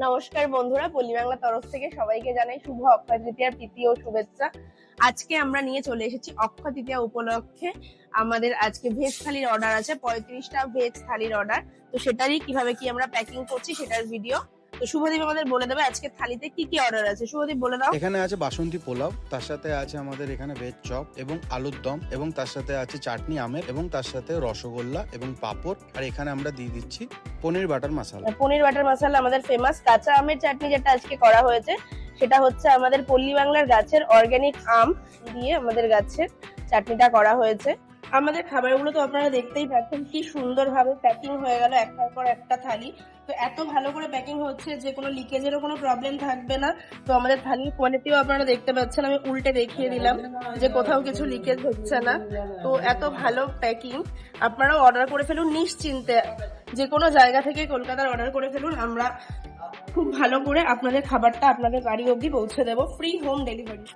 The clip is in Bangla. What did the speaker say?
নমস্কার বন্ধুরা, পল্লী বাংলা তরফ থেকে সবাইকে জানাই শুভ অক্ষয় তৃতীয়ার প্রীতি ও শুভেচ্ছা। আজকে আমরা নিয়ে চলে এসেছি অক্ষয় তৃতীয়া উপলক্ষে আমাদের আজকে ভেজ থালির অর্ডার আছে 35টা ভেজ থালির অর্ডার। তো সেটারই কিভাবে কি আমরা প্যাকিং করছি সেটার ভিডিও। তো শুভদীপ আমাদের বলে দেবে আজকে থালিতে কি কি অর্ডার আছে। শুভদীপ বলে দাও। এখানে আছে বাসন্তী পোলাও, তার সাথে আছে আমাদের এখানে ভেজ চপ এবং আলুর দম, এবং তার সাথে আছে চাটনি আমের, এবং তার সাথে রসগোল্লা এবং পাঁপড়। আর এখানে আমরা দিয়ে দিচ্ছি পনির বাটার মশলা। পনির বাটার মশলা আমাদের ফেমাস। কাঁচা আমের চাটনি যেটা আজকে করা হয়েছে সেটা হচ্ছে আমাদের পল্লী বাংলার গাছের অর্গানিক আম দিয়ে আমাদের গাছের চাটনিটা করা হয়েছে। আমাদের খাবারগুলো তো আপনারা দেখতেই পাচ্ছেন কি সুন্দরভাবে প্যাকিং হয়ে গেল একটার পর একটা থালি। তো এত ভালো করে প্যাকিং হচ্ছে যে কোনো লিকেজেরও কোনো প্রবলেম থাকবে না। তো আমাদের থালির কোয়ালিটিও আপনারা দেখতে পাচ্ছেন, আমি উল্টে দেখিয়ে দিলাম যে কোথাও কিছু লিকেজ হচ্ছে না। তো এত ভালো প্যাকিং, আপনারাও অর্ডার করে ফেলুন নিশ্চিন্তে, যে কোনো জায়গা থেকে কলকাতার অর্ডার করে ফেলুন। আমরা খুব ভালো করে আপনাদের খাবারটা আপনাদের বাড়ি অবধি পৌঁছে দেবো, ফ্রি হোম ডেলিভারি।